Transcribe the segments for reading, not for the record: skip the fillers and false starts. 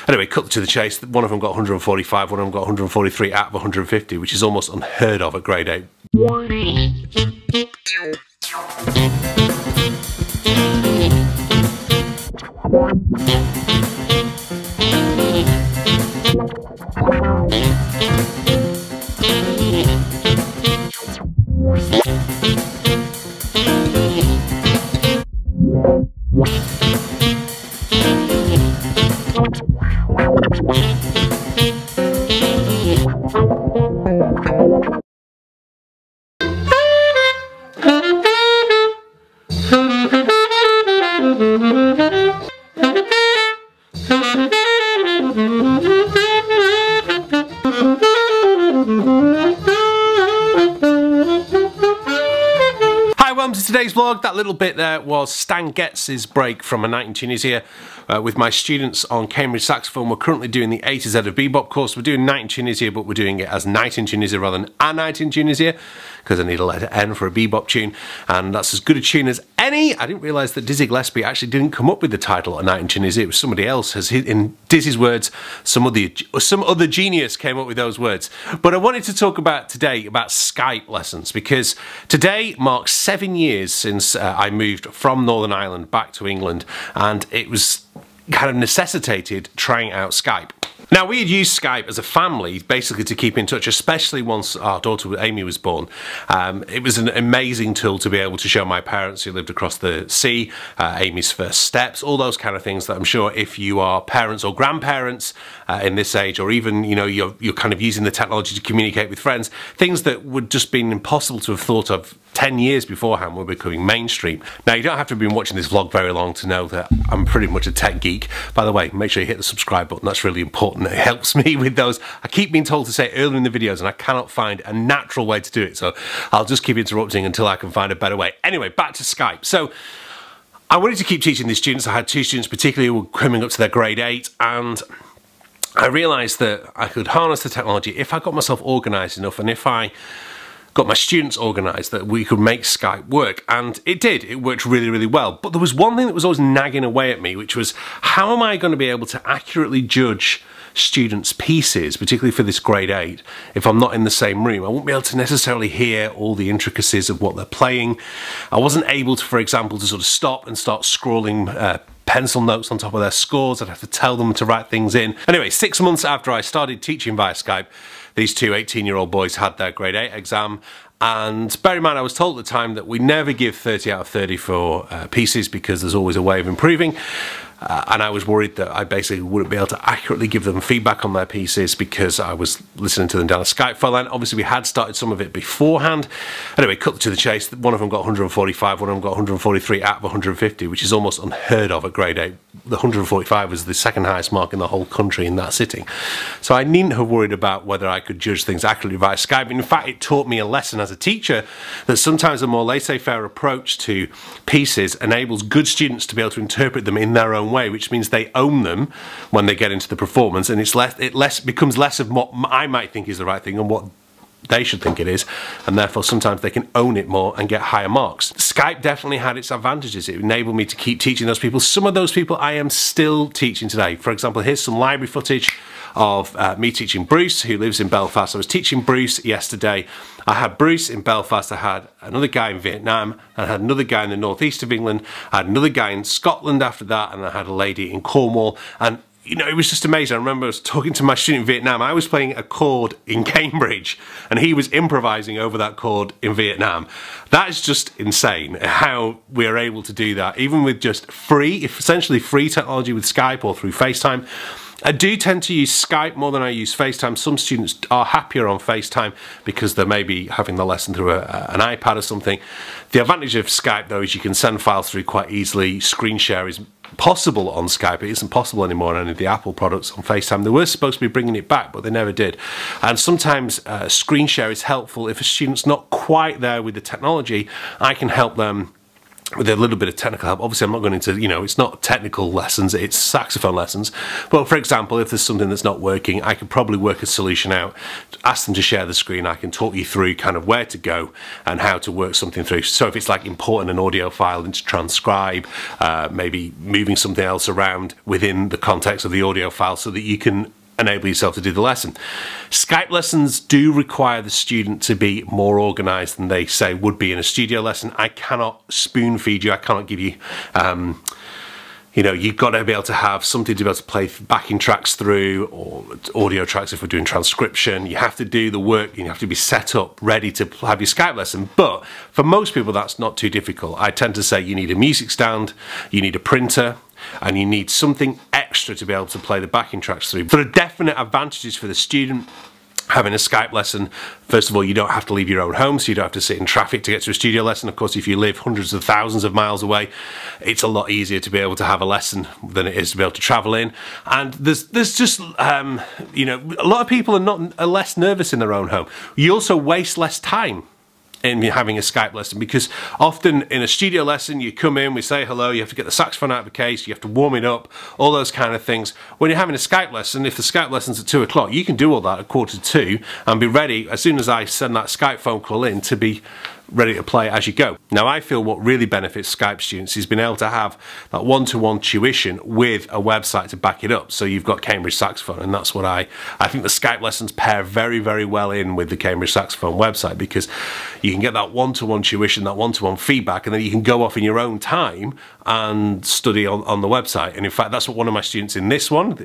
Anyway, cut to the chase, one of them got 145, one of them got 143 out of 150, which is almost unheard of at grade 8. Welcome to today's vlog. That little bit there was Stan Getz's break from A Night in Tunisia with my students on Cambridge Saxophone. We're currently doing the A to Z of Bebop course. We're doing Night in Tunisia, but we're doing it as Night in Tunisia rather than A Night in Tunisia, because I need a letter N for a bebop tune, and that's as good a tune as any. I didn't realise that Dizzy Gillespie actually didn't come up with the title A Night in Tunisia. It was somebody else. As in Dizzy's words, some other genius came up with those words. But I wanted to talk about today about Skype lessons, because today marks 7 years since I moved from Northern Ireland back to England, and it was kind of necessitated trying out Skype. Now, we had used Skype as a family basically to keep in touch, especially once our daughter Amy was born. It was an amazing tool to be able to show my parents who lived across the sea Amy's first steps, all those kind of things that I'm sure if you are parents or grandparents in this age, or even, you know, you're kind of using the technology to communicate with friends, things that would just been impossible to have thought of 10 years beforehand were becoming mainstream. Now, you don't have to have been watching this vlog very long to know that I'm pretty much a tech geek. By the way, make sure you hit the subscribe button. That's really important. It helps me with those. I keep being told to say it earlier in the videos, and I cannot find a natural way to do it, so I'll just keep interrupting until I can find a better way. Anyway, back to Skype. So I wanted to keep teaching these students. I had 2 students particularly who were coming up to their grade 8, and I realised that I could harness the technology if I got myself organised enough, and if I got my students organised, that we could make Skype work. And it did. It worked really, really well. But there was one thing that was always nagging away at me, which was, how am I going to be able to accurately judge students' pieces, particularly for this grade 8, if I'm not in the same room? I won't be able to necessarily hear all the intricacies of what they're playing. I wasn't able to, for example, to sort of stop and start scrolling pencil notes on top of their scores. I'd have to tell them to write things in. Anyway, 6 months after I started teaching via Skype, these 2 18-year-old boys had their grade 8 exam. And bear in mind, I was told at the time that we never give 30 out of 30 for pieces, because there's always a way of improving. And I was worried that I basically wouldn't be able to accurately give them feedback on their pieces because I was listening to them down a Skype phone line. Obviously, we had started some of it beforehand. Anyway, cut to the chase. One of them got 145, one of them got 143 out of 150, which is almost unheard of at grade 8. The 145 was the second highest mark in the whole country in that sitting. So I needn't have worried about whether I could judge things accurately via Skype. In fact, it taught me a lesson as a teacher that sometimes a more laissez-faire approach to pieces enables good students to be able to interpret them in their own way, which means they own them when they get into the performance, and it becomes less of what I might think is the right thing and what they should think it is, and therefore sometimes they can own it more and get higher marks. Skype definitely had its advantages. It enabled me to keep teaching those people. Some of those people I am still teaching today. For example, here's some library footage of me teaching Bruce, who lives in Belfast. I was teaching Bruce yesterday. I had Bruce in Belfast, I had another guy in Vietnam, and I had another guy in the northeast of England, I had another guy in Scotland after that, and I had a lady in Cornwall. And you know, it was just amazing. I remember I was talking to my student in Vietnam. I was playing a chord in Cambridge, and he was improvising over that chord in Vietnam. That is just insane how we're able to do that, even with just essentially free technology with Skype or through FaceTime. I do tend to use Skype more than I use FaceTime. Some students are happier on FaceTime because they're maybe having the lesson through an iPad or something. The advantage of Skype, though, is you can send files through quite easily. Screen share is possible on Skype. It isn't possible anymore on any of the Apple products on FaceTime. They were supposed to be bringing it back, but they never did. And sometimes screen share is helpful if a student's not quite there with the technology. I can help them with a little bit of technical help. Obviously I'm not going into, you know, it's not technical lessons, it's saxophone lessons. But for example, if there's something that's not working, I could probably work a solution out, ask them to share the screen, I can talk you through kind of where to go and how to work something through. So if it's like importing an audio file into transcribe, maybe moving something else around within the context of the audio file so that you can enable yourself to do the lesson. Skype lessons do require the student to be more organized than they say would be in a studio lesson. I cannot spoon feed you, I cannot give you, you know, you've got to be able to have something to be able to play backing tracks through, or audio tracks if we're doing transcription. You have to do the work, you have to be set up, ready to have your Skype lesson. But for most people, that's not too difficult. I tend to say you need a music stand, you need a printer, and you need something extra to be able to play the backing tracks through. There are definite advantages for the student having a Skype lesson. First of all, you don't have to leave your own home, so you don't have to sit in traffic to get to a studio lesson. Of course, if you live hundreds of thousands of miles away, it's a lot easier to be able to have a lesson than it is to be able to travel in. And there's just, you know, a lot of people are less nervous in their own home. You also waste less time in having a Skype lesson, because often in a studio lesson you come in, we say hello, you have to get the saxophone out of the case, you have to warm it up, all those kind of things. When you're having a Skype lesson, if the Skype lesson's at 2 o'clock, you can do all that at 1:45 and be ready as soon as I send that Skype phone call in to be ready to play as you go. Now, I feel what really benefits Skype students is being able to have that one-to-one tuition with a website to back it up. So you've got Cambridge Saxophone, and that's what I think the Skype lessons pair very, very well in with the Cambridge Saxophone website, because you can get that one-to-one tuition, that one-to-one feedback, and then you can go off in your own time and study on the website. And in fact, that's what one of my students in this one,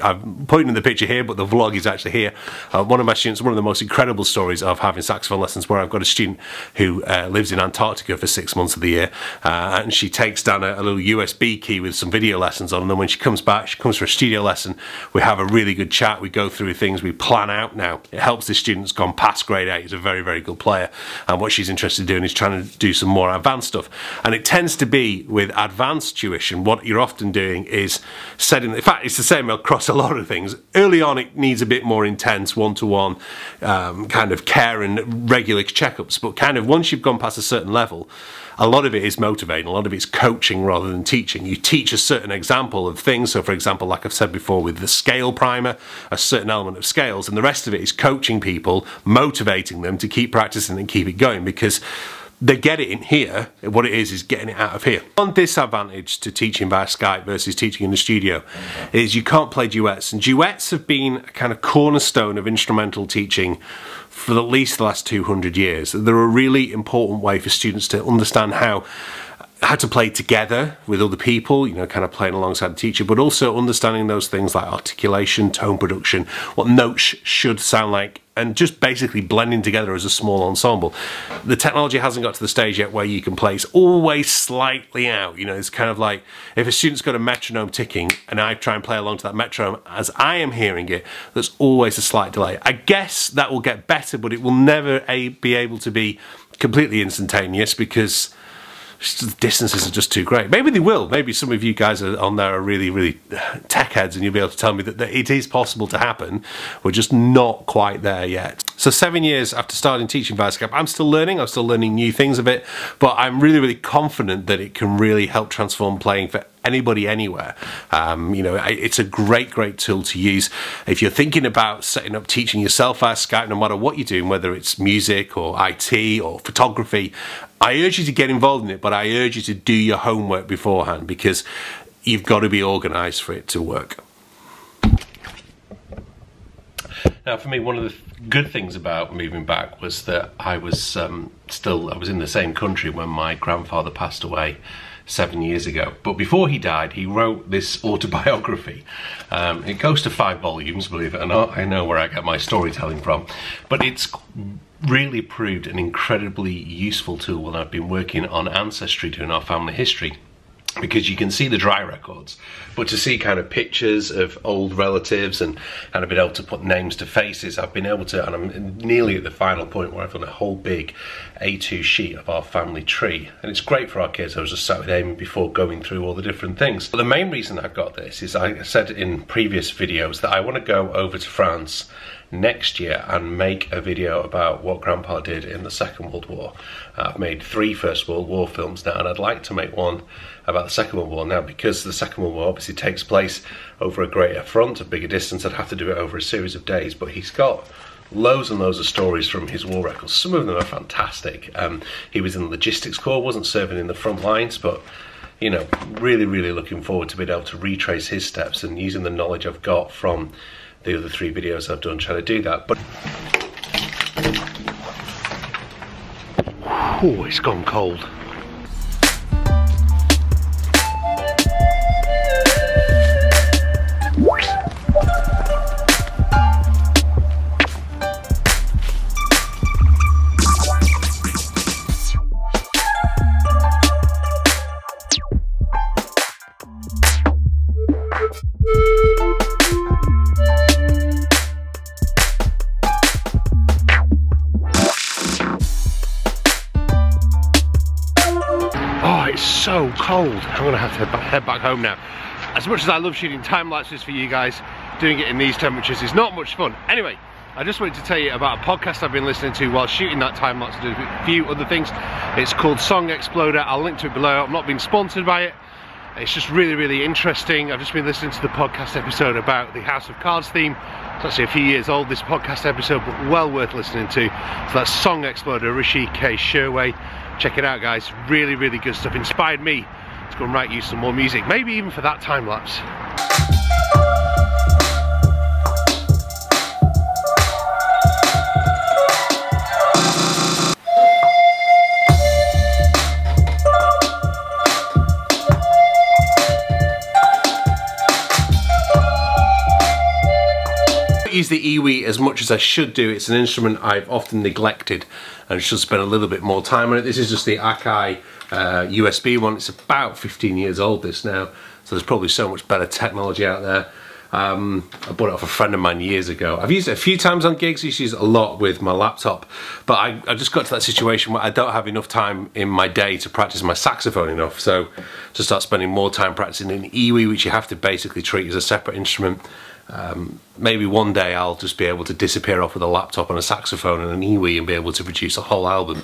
I'm pointing in the picture here, but the vlog is actually here. One of my students, one of the most incredible stories of having saxophone lessons, where I've got a student who lives in Antarctica for 6 months of the year, and she takes down a little USB key with some video lessons on, and then when she comes back, she comes for a studio lesson, we have a really good chat, we go through things, we plan out now. It helps this student's gone past grade 8, he's a very, very good player, and what she's interested in doing is trying to do some more advanced stuff. And it tends to be with advanced tuition, what you're often doing is setting, in fact it's the same across a lot of things. Early on it needs a bit more intense one-to-one kind of care and regular checkups, but kind of once you've gone past a certain level, a lot of it is motivating, a lot of it's coaching rather than teaching. You teach a certain example of things, so for example, like I've said before with the scale primer, a certain element of scales, and the rest of it is coaching people, motivating them to keep practicing and keep it going, because they get it in here. What it is getting it out of here. One disadvantage to teaching via Skype versus teaching in the studio is you can't play duets, and duets have been a kind of cornerstone of instrumental teaching for at least the last 200 years. They're a really important way for students to understand how to play together with other people, you know, kind of playing alongside the teacher, but also understanding those things like articulation, tone production, what notes should sound like, and just basically blending together as a small ensemble. The technology hasn't got to the stage yet where you can play. It's always slightly out, you know, it's kind of like if a student's got a metronome ticking and I try and play along to that metronome as I am hearing it, there's always a slight delay. I guess that will get better, but it will never be able to be completely instantaneous, because the distances are just too great. Maybe they will. Maybe some of you guys on there are really, really tech heads, and you'll be able to tell me that it is possible to happen. We're just not quite there yet. So 7 years after starting teaching via Skype, I'm still learning new things of it, but I'm really, really confident that it can really help transform playing for anybody anywhere. You know, it's a great, great tool to use. If you're thinking about setting up teaching yourself via Skype, no matter what you're doing, whether it's music or IT or photography, I urge you to get involved in it, but I urge you to do your homework beforehand, because you've got to be organized for it to work. Now, for me, one of the good things about moving back was that I was in the same country when my grandfather passed away 7 years ago. But before he died, he wrote this autobiography. It goes to 5 volumes, believe it or not. I know where I get my storytelling from, but it's really proved an incredibly useful tool when I've been working on Ancestry, doing our family history, because you can see the dry records, but to see kind of pictures of old relatives and kind of been able to put names to faces, I've been able to, and I'm nearly at the final point where I've done a whole big A2 sheet of our family tree, and it's great for our kids. I was just sat with Amy before going through all the different things. But the main reason I've got this is, I said in previous videos that I want to go over to France next year and make a video about what Grandpa did in the Second World War. I've made 3 First World War films now, and I'd like to make one about the Second World War. Now, because the Second World War obviously takes place over a greater front, a bigger distance, I'd have to do it over a series of days, but he's got loads and loads of stories from his war records. Some of them are fantastic. He was in the Logistics Corps, wasn't serving in the front lines, but you know, really looking forward to being able to retrace his steps and using the knowledge I've got from the other 3 videos I've done trying to do that. But oh, it's gone cold. So cold. I'm gonna have to head back home now. As much as I love shooting time lapses for you guys, doing it in these temperatures is not much fun. Anyway, I just wanted to tell you about a podcast I've been listening to while shooting that time lapse, and a few other things. It's called Song Exploder. I'll link to it below. I'm not being sponsored by it. It's just really interesting. I've just been listening to the podcast episode about the House of Cards theme. It's actually a few years old, this podcast episode, but well worth listening to. So that's Song Exploder, Rishi K. Sherway. Check it out, guys. Really good stuff. Inspired me to go and write you some more music, maybe even for that time lapse. Use the EWI as much as I should do. It's an instrument I've often neglected and should spend a little bit more time on it. This is just the Akai USB one. It's about 15 years old, this now, so there's probably so much better technology out there. I bought it off a friend of mine years ago. I've used it a few times on gigs. I used to use it a lot with my laptop, but I just got to that situation where I don't have enough time in my day to practice my saxophone enough, so to start spending more time practicing an EWI, which you have to basically treat as a separate instrument. Maybe one day I'll just be able to disappear off with a laptop and a saxophone and an EWI and be able to produce a whole album,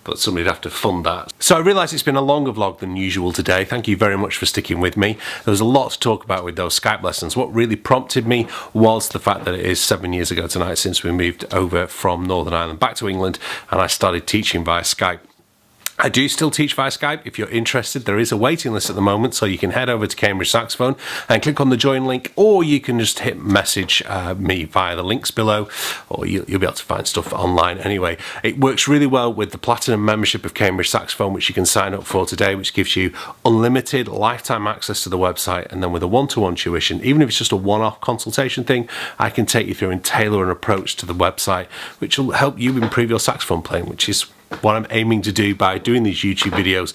but somebody'd have to fund that. So I realise it's been a longer vlog than usual today. Thank you very much for sticking with me. There was a lot to talk about with those Skype lessons. What really prompted me was the fact that it is 7 years ago tonight since we moved over from Northern Ireland back to England and I started teaching via Skype. I do still teach via Skype. If you're interested, there is a waiting list at the moment, so you can head over to Cambridge Saxophone and click on the join link, or you can just hit message me via the links below, or you'll be able to find stuff online anyway. It works really well with the Platinum membership of Cambridge Saxophone, which you can sign up for today, which gives you unlimited lifetime access to the website, and then with a one-to-one tuition, even if it's just a one-off consultation thing, I can take you through and tailor an approach to the website, which will help you improve your saxophone playing, which is what I'm aiming to do by doing these YouTube videos.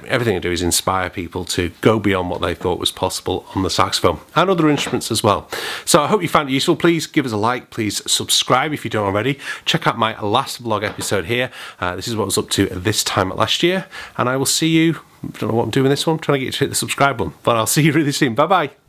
Everything I do is inspire people to go beyond what they thought was possible on the saxophone and other instruments as well. So I hope you found it useful. Please give us a like, please subscribe if you don't already. Check out my last vlog episode here. This is what I was up to this time last year, and I will see you, I don't know what I'm doing this one, I'm trying to get you to hit the subscribe button, but I'll see you really soon. Bye bye.